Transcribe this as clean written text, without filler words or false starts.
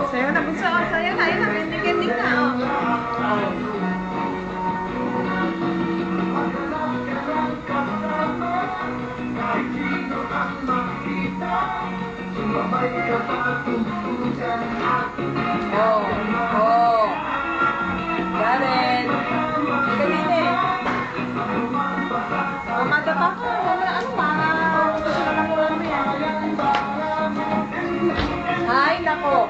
Sayo na bunso, sayo na, yun na, ending na, Garen, ika din eh. Mamada pa ko, wala ano ba? Gusto na lang ulan mo yan. Ay, nako.